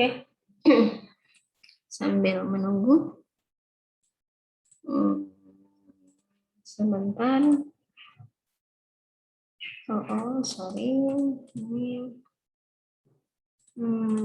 Oke, sambil menunggu sebentar. Sorry. Ini nah,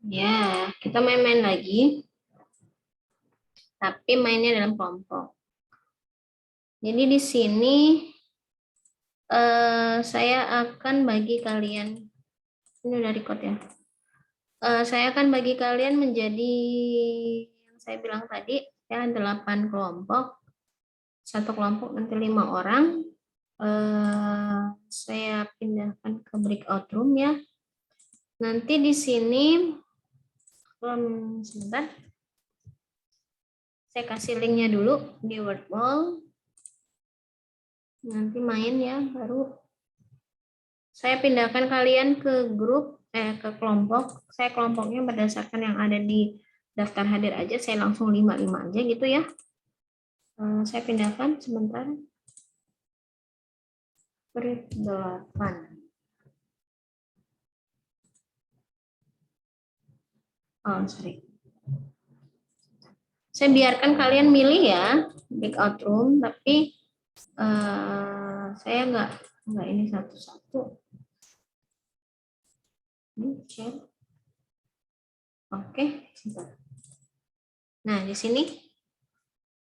ya, kita main-main lagi, tapi mainnya dalam kelompok. Jadi di sini saya akan bagi kalian, ini udah record ya. Saya akan bagi kalian menjadi yang saya bilang tadi ya 8 kelompok. Satu kelompok nanti 5 orang. Saya pindahkan ke breakout room ya. Nanti di sini sebentar. Saya kasih linknya dulu di Wordwall. Nanti main ya, baru saya pindahkan kalian ke grup, ke kelompok. Saya kelompoknya berdasarkan yang ada di daftar hadir aja, saya langsung 5-5 aja gitu ya. Saya pindahkan sebentar. Beri 8. Sorry. Saya biarkan kalian milih ya breakout room, tapi saya nggak ini satu-satu. Ini share. Oke. Nah di sini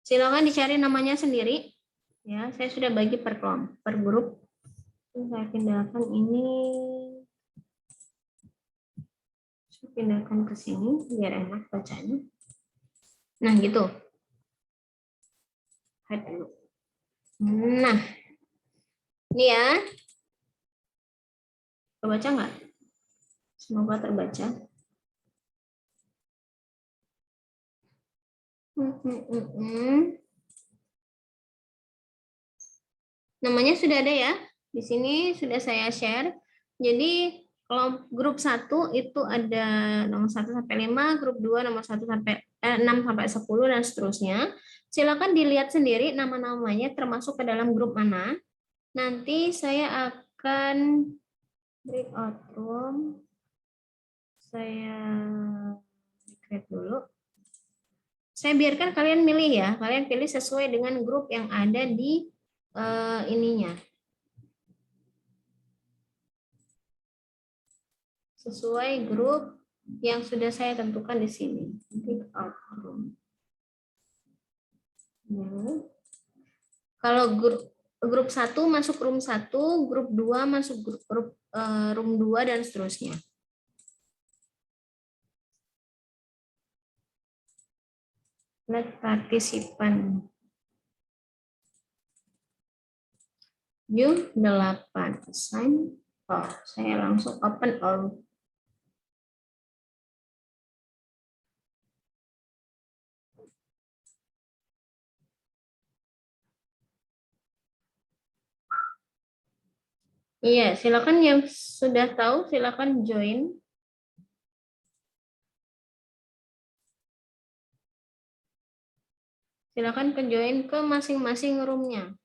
silakan dicari namanya sendiri. Ya, saya sudah bagi per kelompok, per grup. Saya pindahkan ini. Saya pindahkan ke sini biar enak bacanya. Nah gitu. Nah, ini ya. Terbaca nggak? Semoga terbaca. Namanya sudah ada ya. Di sini sudah saya share. Jadi grup 1 itu ada nomor 1 sampai 5, grup 2 nomor 1 sampai 6 sampai 10 dan seterusnya. Silakan dilihat sendiri nama-namanya termasuk ke dalam grup mana. Nanti saya akan breakout room. Saya create dulu. Saya biarkan kalian milih ya. Kalian pilih sesuai dengan grup yang ada di ininya. Sesuai grup yang sudah saya tentukan di sini. Breakout room. Kalau grup 1 masuk room 1, grup 2 masuk room 2 dan seterusnya. Let partisipan. View 8. Assign. Saya langsung open all. Iya, silakan yang sudah tahu silakan join. Silakan ke join ke masing-masing roomnya.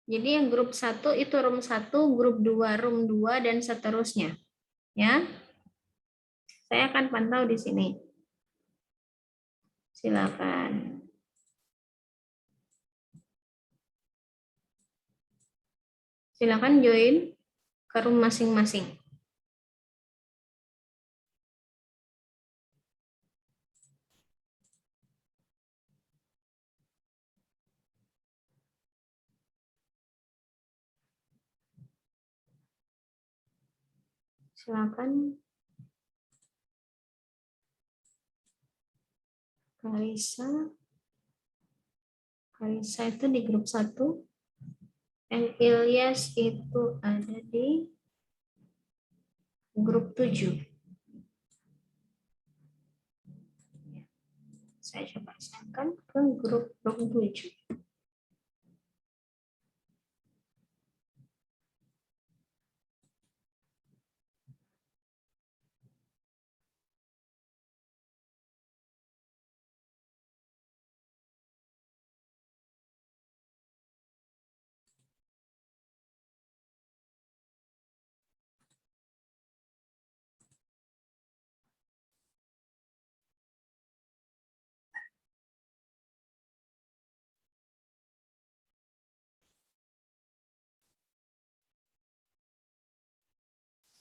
Jadi yang grup 1 itu room 1, grup 2 room 2 dan seterusnya. Ya. Saya akan pantau di sini. Silakan. Silakan join ke room masing-masing. Silakan. Karisa itu di grup 1. Dan Ilyas itu ada di grup 7. Saya coba share-kan ke grup 7.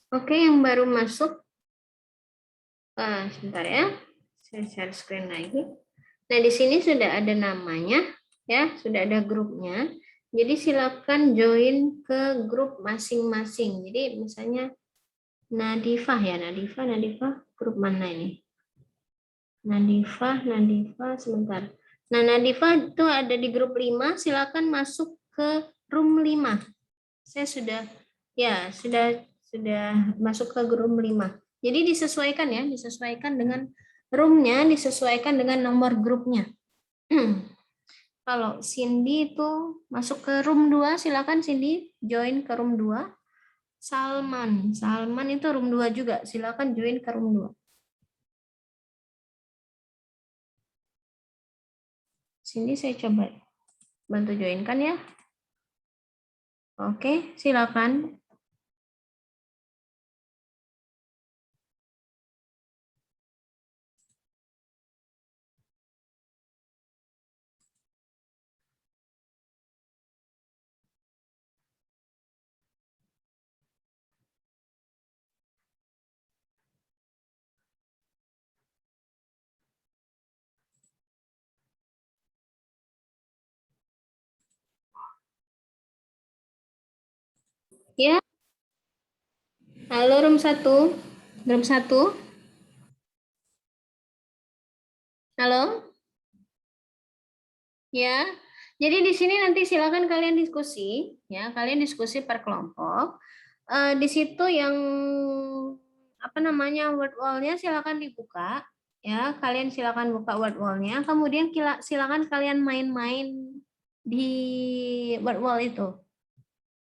Oke, yang baru masuk, sebentar ya, saya share screen lagi. Nah, di sini sudah ada namanya, ya, sudah ada grupnya. Jadi silakan join ke grup masing-masing. Jadi misalnya Nadifah ya, Nadifah, grup mana ini? Nadifah, sebentar. Nah, Nadifah itu ada di grup 5, silakan masuk ke room 5. Saya sudah masuk ke grup 5. Jadi disesuaikan ya, disesuaikan dengan roomnya, disesuaikan dengan nomor grupnya. Kalau Cindy itu masuk ke room 2, silakan Cindy join ke room 2. Salman itu room 2 juga, silakan join ke room 2. Cindy saya coba bantu join kan ya. Oke, silakan. Ya, halo room 1. Room 1. Halo? Ya. Jadi di sini nanti silakan kalian diskusi, ya, kalian diskusi per kelompok. Di situ yang apa namanya word wall-nya silakan dibuka, ya, kalian silakan buka word wall-nya. Kemudian silakan kalian main-main di word wall itu,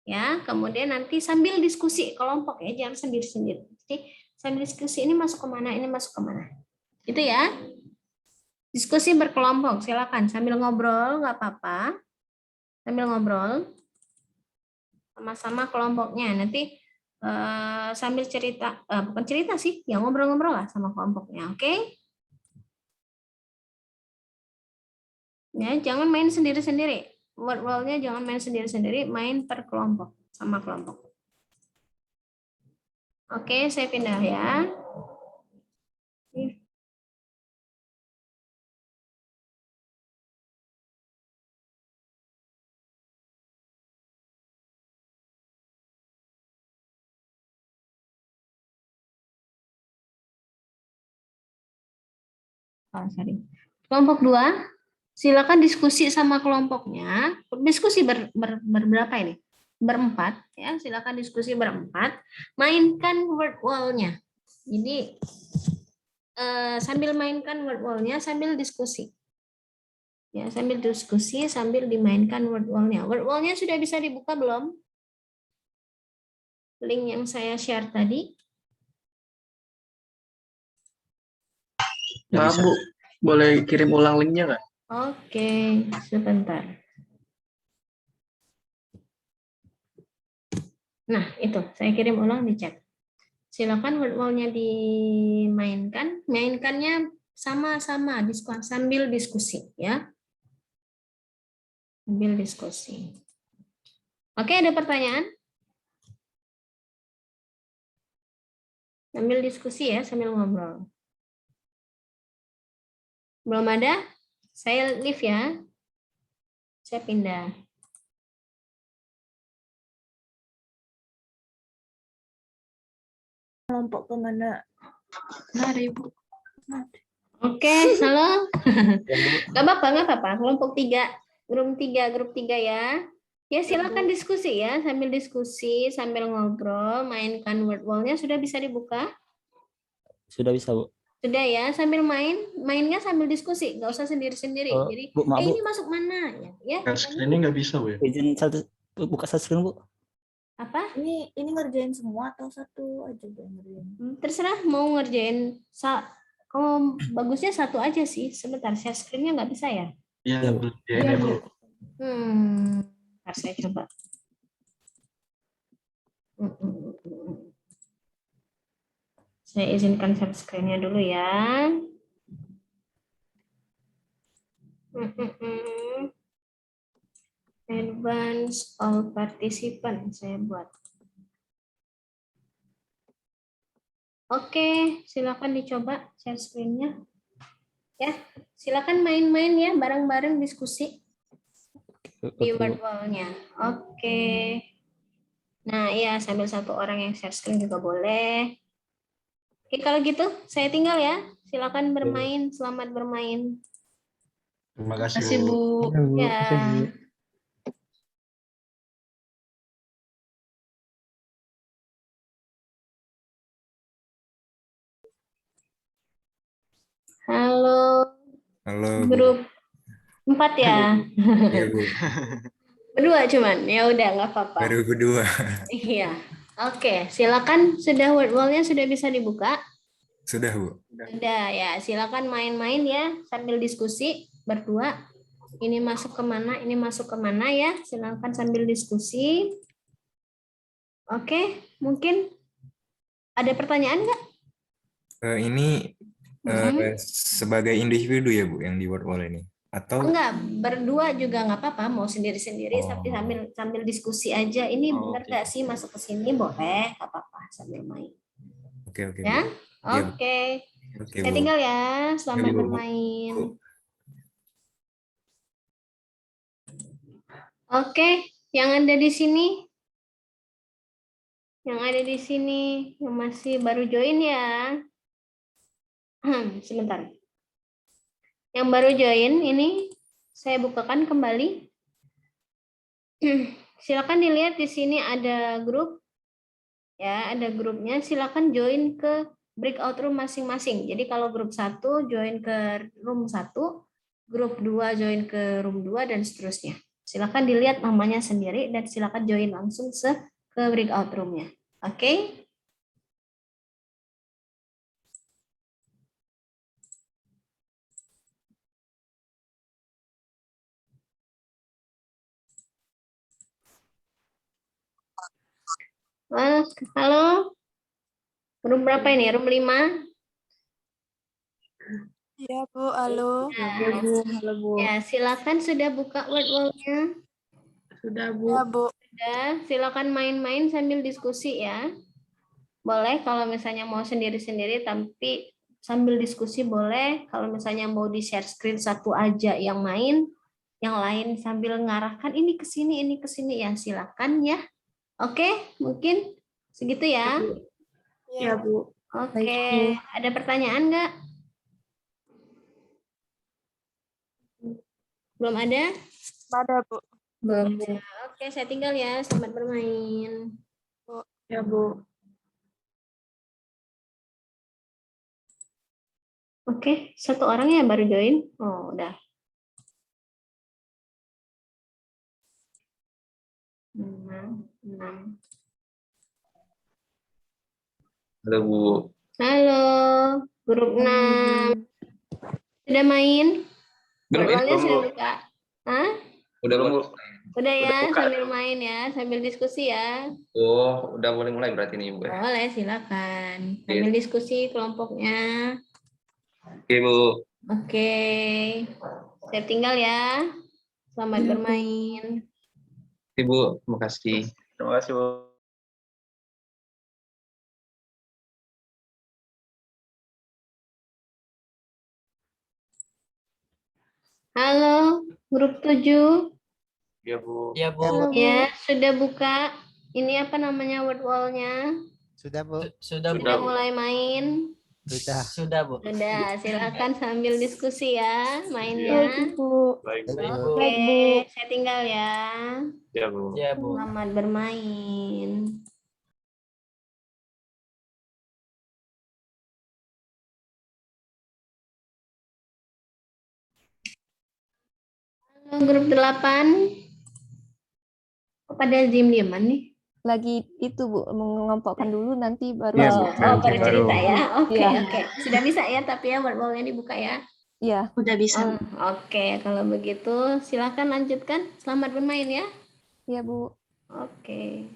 ya. Kemudian nanti sambil diskusi kelompok ya, jangan sendiri-sendiri. Jadi sambil diskusi ini masuk kemana, ini masuk kemana, itu ya. Diskusi berkelompok, silakan sambil ngobrol, nggak apa-apa. Sambil ngobrol sama-sama kelompoknya. Nanti sambil cerita, bukan cerita sih, ya ngobrol-ngobrol lah sama kelompoknya, oke? Ya, jangan main sendiri-sendiri. Word-nya jangan main sendiri-sendiri, main per kelompok sama kelompok. Oke, saya pindah ya. Oh, sorry. Kelompok 2, silakan diskusi sama kelompoknya. Diskusi berberapa ini? Berempat, ya. Silakan diskusi berempat. Mainkan word wall-nya. Jadi sambil mainkan word wall-nya, sambil diskusi. Ya, sambil diskusi, sambil dimainkan word wall-nya. Word wall-nya sudah bisa dibuka belum? Link yang saya share tadi. Maaf Bu, boleh kirim ulang linknya nggak? Oke, sebentar. Nah, itu saya kirim ulang di chat. Silakan word wall-nya dimainkan. Mainkannya sama-sama sambil diskusi ya. Sambil diskusi. Oke, ada pertanyaan? Sambil diskusi ya, sambil ngobrol. Belum ada? Saya leave ya. Saya pindah. Kelompok kemana? Mari Bu. Oke, halo. Nggak apa-apa. Kelompok 3, grup 3 ya. Ya, silakan diskusi ya, sambil diskusi, sambil ngobrol, mainkan word wall-nya sudah bisa dibuka? Sudah bisa, Bu. Sudah ya, sambil mainnya sambil diskusi, nggak usah sendiri-sendiri. Oh, Jadi, Bu, maaf, Bu. ini masuk mana ya? Share screen-nya nggak bisa, Bu. Izin buka share screen, Bu. Apa? Ini ngerjain semua atau satu aja Bu yang ngerjain? Terserah mau ngerjain. Kalau bagusnya satu aja sih. Sebentar, share screen-nya nggak bisa ya? Iya, Iya, Bu. belum di enable. Ntar saya coba. Saya izinkan share screen-nya dulu ya. Advance all participant saya buat. Oke, silakan dicoba share screen-nya. Ya, silakan main-main ya, bareng-bareng diskusi di word wall-nya. Oke. Nah, iya sambil satu orang yang share screen juga boleh. Oke, kalau gitu saya tinggal ya. Silakan bermain, selamat bermain. Terima kasih, Kasih Bu. Bu. Ya. Halo, Halo, Bu. grup 4 ya. Iya, Bu. Berdua cuman. Ya udah nggak apa-apa. Baru berdua. Iya. Oke, silakan sudah word wall-nya sudah bisa dibuka. Sudah, Bu. Sudah ya, silakan main-main ya sambil diskusi berdua. Ini masuk kemana, ini masuk kemana ya. Silakan sambil diskusi. Oke, mungkin ada pertanyaan nggak? Ini Mhm. sebagai individu ya, Bu, yang di word wall ini? Atau Enggak, berdua juga nggak apa-apa, mau sendiri-sendiri tapi Oh. sambil diskusi aja. Ini Oh, benar oke. nggak sih masuk ke sini? Boleh, nggak apa-apa sambil main. Oke, Bu. Ya, Iya, Bu. oke. Oke, Saya Bu. tinggal ya. Selamat Bu. bermain. Bu. Oke, yang ada di sini, yang masih baru join ya. Sebentar. Yang baru join ini saya bukakan kembali. Silakan dilihat di sini ada grup. Ya, ada grupnya. Silakan join ke breakout room masing-masing. Jadi kalau grup 1 join ke room 1, grup 2 join ke room 2 dan seterusnya. Silakan dilihat namanya sendiri dan silakan join langsung ke breakout room-nya. Oke? Halo? Room berapa ini? Room 5? Iya, Bu. Halo. Ya Bu, halo Bu. Ya, silakan sudah buka word wall-nya. Sudah Bu. Ya, Bu. Sudah, silakan main-main sambil diskusi ya. Boleh kalau misalnya mau sendiri-sendiri, tapi sambil diskusi boleh. Kalau misalnya mau di-share screen satu aja yang main, yang lain sambil ngarahkan ini ke sini ya silakan ya. Oke, mungkin segitu ya. Ya Bu. Oke, Baik, Bu. ada pertanyaan nggak? Belum ada? Ada, Bu. Belum Bu. Oke, saya tinggal ya. Selamat bermain. Ya Bu. Oke, satu orang ya baru join. Oh, udah. Enam. Halo, Bu. Halo, grup 6. Sudah main? Belum, ini Word-wall-nya belum, sudah Bu. buka? Hah? Udah belum, Bu. Udah ya, buka. sambil main ya, sambil diskusi ya. Oh, udah boleh mulai berarti nih, Bu. Boleh, silakan. Sambil diskusi kelompoknya. Oke, Bu. Oke. Saya tinggal ya. Selamat Ya, Bu. bermain. Oke, Bu. Terima kasih. Terima kasih, Bu. Halo, grup 7. Ya, Bu. Iya, Bu. Halo, Bu. Ya, sudah buka. Ini apa namanya word wall-nya? Sudah, Bu. Sudah, Sudah Bu. mulai main? Sudah, Bu. Sudah, silakan sambil diskusi ya mainnya. Baik Bu. Baik, Bu. Oke, Baik, Bu. saya tinggal ya. Ya, Bu. Iya, Bu. Selamat bermain. Grup 8. Pada diem-dieman nih. Lagi itu Bu, mengelompokkan dulu nanti baru Iya, Bu. Oh, Nanti baru baru. cerita ya. Oke, Iya. oke. Sudah bisa ya, tapi ya word wall-nya dibuka ya. Iya. Udah bisa. Oh, oke, kalau begitu silakan lanjutkan. Selamat bermain ya. Iya Bu. Oke.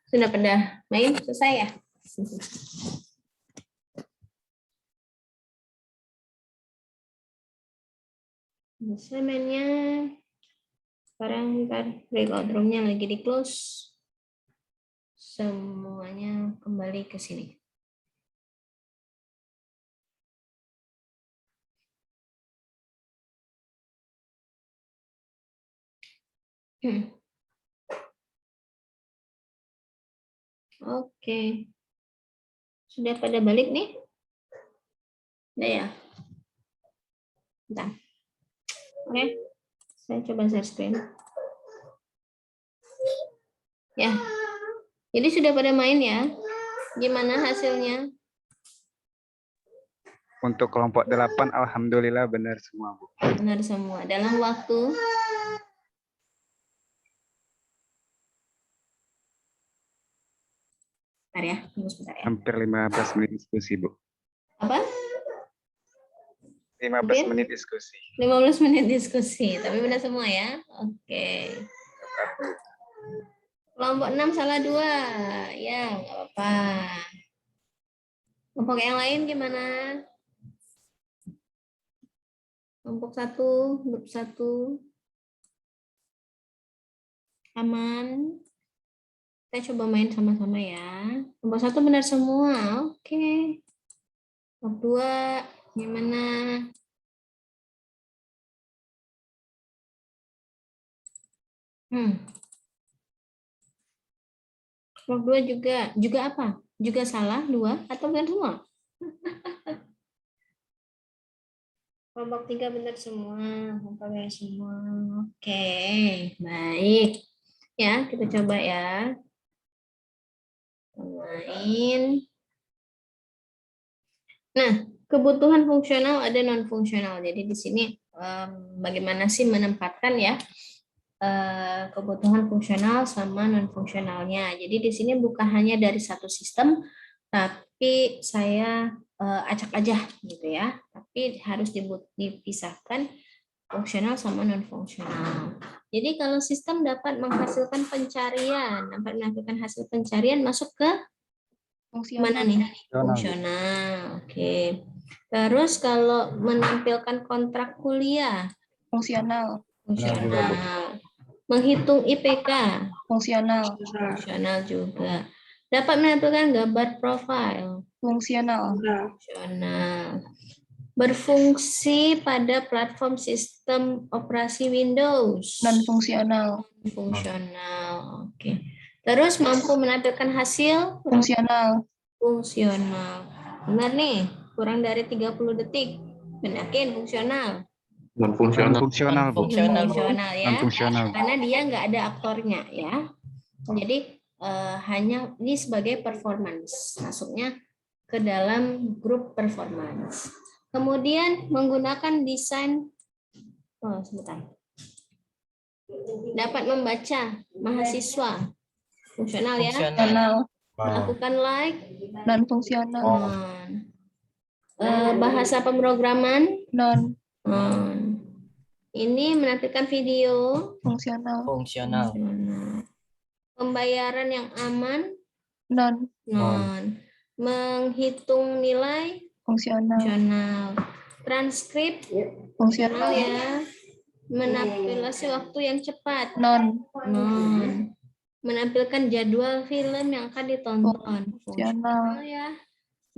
Sudah pada main selesai ya? Selesai mainnya. Sekarang ntar breakout room-nya lagi di close. Semuanya kembali ke sini. Oke. Sudah pada balik nih? Udah ya? Bentar. Oke. Saya coba share screen. Ya. Jadi sudah pada main ya? Gimana hasilnya? Untuk kelompok 8, alhamdulillah benar semua, Bu. Benar semua. Dalam waktu bentar ya, tunggu sebentar ya. Hampir 15 menit diskusi, Bu. Apa? 15 menit diskusi. 15 menit diskusi, tapi benar semua ya. Oke. Kelompok 6 salah 2. Ya, nggak apa-apa. Kelompok yang lain gimana? Kelompok 1, grup 1. Aman. Kita coba main sama-sama ya. Kelompok 1 benar semua. Oke. Kelompok 2 gimana? Kelompok 2 juga apa? Juga salah 2 atau benar semua? Kelompok 3 benar semua. Kelompok benar semua. Oke, baik. Ya, kita coba ya. Main. Nah, kebutuhan fungsional ada non fungsional. Jadi di sini bagaimana sih menempatkan ya kebutuhan fungsional sama non fungsionalnya. Jadi di sini bukan hanya dari satu sistem, tapi saya acak aja gitu ya. Tapi harus dipisahkan fungsional sama non fungsional. Jadi kalau sistem dapat menghasilkan pencarian, dapat menampilkan hasil pencarian masuk ke mana nih? Fungsional. Oke. Terus kalau menampilkan kontrak kuliah, Fungsional. fungsional. Menghitung IPK, Fungsional. fungsional juga. Dapat menampilkan gambar profil, Fungsional. fungsional. Berfungsi pada platform sistem operasi Windows, Non fungsional. fungsional. Oke. Terus mampu menampilkan hasil Fungsional. fungsional. Benar nih, kurang dari 30 detik. Yakin fungsional. Non fungsional. Fungsional, Bu. Fungsional ya. Non fungsional. Karena dia nggak ada aktornya ya. Jadi hanya ini sebagai performance, masuknya ke dalam grup performance. Kemudian menggunakan desain, sebentar. Dapat membaca mahasiswa, fungsional ya. Fungsional. Melakukan like, Non fungsional. bahasa pemrograman, Non ini menampilkan video, fungsional. Fungsional. pembayaran yang aman, Non menghitung nilai, fungsional. fungsional, transkrip, Fungsional. ya, menampilkan waktu yang cepat, Non menampilkan jadwal film yang akan ditonton, fungsional. ya,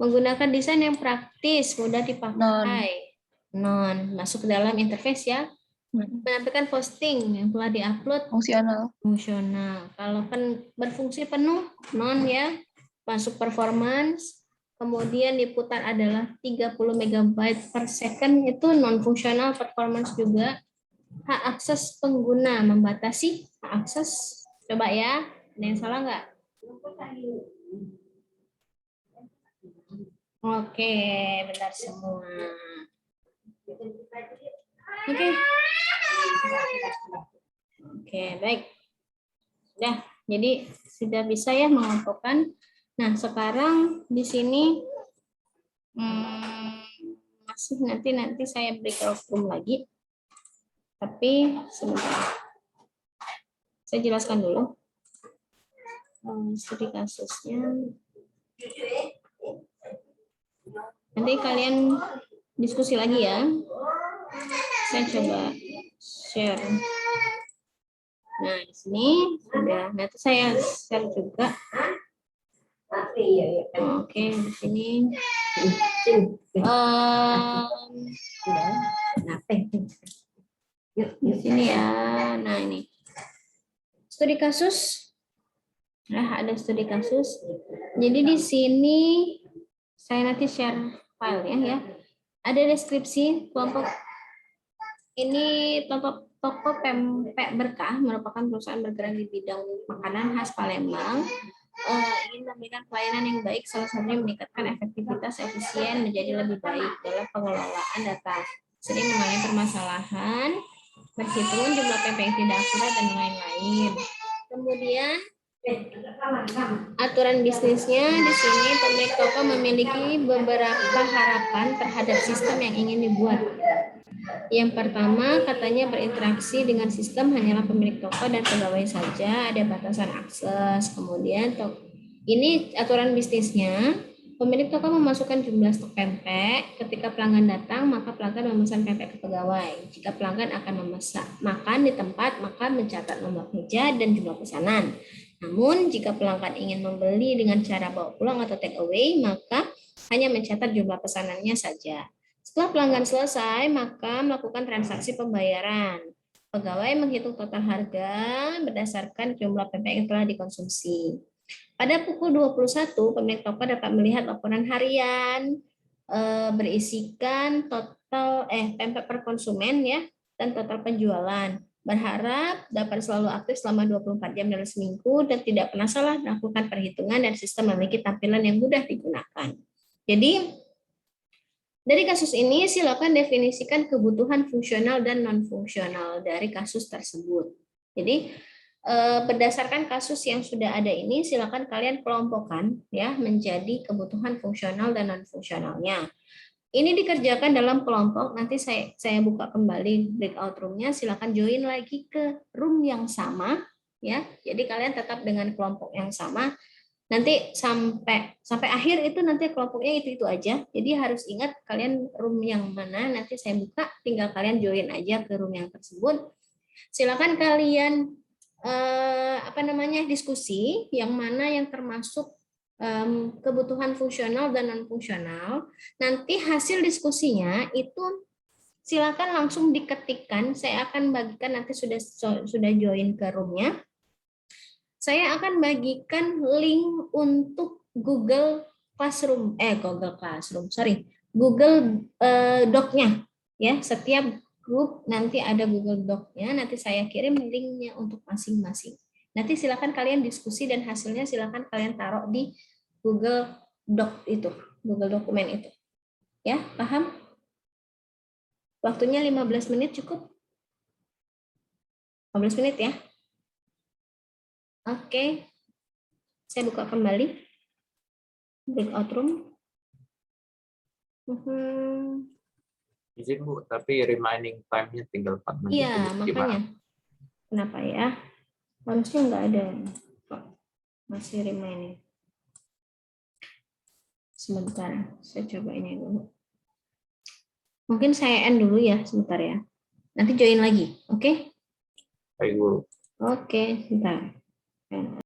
menggunakan desain yang praktis, mudah dipakai, masuk ke dalam interface ya, menampilkan posting yang telah diupload, Fungsional. fungsional. Kalau berfungsi penuh, non ya, masuk performance, kemudian diputar adalah 30 MB per second, itu non fungsional performance juga. Hak akses pengguna, membatasi hak akses. Coba ya, ada yang salah nggak? Oke, benar semua. Oke, baik. Sudah, jadi sudah bisa ya mengelompokkan. Nah, sekarang di sini masih nanti saya breakout room lagi. Tapi sebentar. Saya jelaskan dulu. studi kasusnya. Nanti kalian diskusi lagi ya. Saya coba share. Nah, di sini sudah. Nanti saya share juga. Oke, di sini. Di sini ya. Nah, ini. Studi kasus. Nah, ada studi kasus. Jadi di sini saya nanti share filenya ya. Ada deskripsi kelompok ini toko pempek berkah merupakan perusahaan bergerak di bidang makanan khas Palembang. Ingin memberikan pelayanan yang baik, salah satunya meningkatkan efektivitas efisien menjadi lebih baik dalam pengelolaan data. Sering mengalami permasalahan, berhitung jumlah pempek yang tidak akurat dan lain-lain. Kemudian aturan bisnisnya di sini pemilik toko memiliki beberapa harapan terhadap sistem yang ingin dibuat. Yang pertama, katanya berinteraksi dengan sistem hanyalah pemilik toko dan pegawai saja, ada batasan akses. Kemudian ini aturan bisnisnya, pemilik toko memasukkan jumlah stok pempek. Ketika pelanggan datang, maka pelanggan memesan pempek ke pegawai. Jika pelanggan akan memesan makan di tempat, maka mencatat nomor meja dan jumlah pesanan. Namun, jika pelanggan ingin membeli dengan cara bawa pulang atau take away, maka hanya mencatat jumlah pesanannya saja. Setelah pelanggan selesai, maka melakukan transaksi pembayaran. Pegawai menghitung total harga berdasarkan jumlah pempek yang telah dikonsumsi. Pada pukul 21, pemilik toko dapat melihat laporan harian berisikan total pempek per konsumen ya dan total penjualan. Berharap dapat selalu aktif selama 24 jam dalam seminggu dan tidak pernah salah melakukan perhitungan dan sistem memiliki tampilan yang mudah digunakan. Jadi dari kasus ini, silakan definisikan kebutuhan fungsional dan non-fungsional dari kasus tersebut. Jadi, berdasarkan kasus yang sudah ada ini, silakan kalian kelompokkan ya menjadi kebutuhan fungsional dan non-fungsionalnya. Ini dikerjakan dalam kelompok, nanti saya buka kembali breakout room-nya, silakan join lagi ke room yang sama. Ya, jadi kalian tetap dengan kelompok yang sama. Nanti sampai akhir itu nanti kelompoknya itu aja. Jadi harus ingat kalian room yang mana, nanti saya buka, tinggal kalian join aja ke room yang tersebut. Silakan kalian diskusi yang mana yang termasuk kebutuhan fungsional dan non fungsional. Nanti hasil diskusinya itu silakan langsung diketikkan. Saya akan bagikan nanti sudah join ke roomnya. Saya akan bagikan link untuk Google Doc-nya ya. Setiap grup nanti ada Google Doc-nya, nanti saya kirim linknya untuk masing-masing. Nanti silakan kalian diskusi dan hasilnya silakan kalian taruh di Google Doc itu, Google dokumen itu. Ya, paham? Waktunya 15 menit cukup? 15 menit ya. Oke, saya buka kembali breakout room. Izin Bu, tapi remaining time-nya tinggal 4 menit. Iya, makanya. Kenapa ya? Harusnya nggak ada. Masih remaining. Sebentar, saya coba ini dulu. Mungkin saya end dulu ya, sebentar ya. Nanti join lagi, oke? Baik Bu. Oke, sebentar.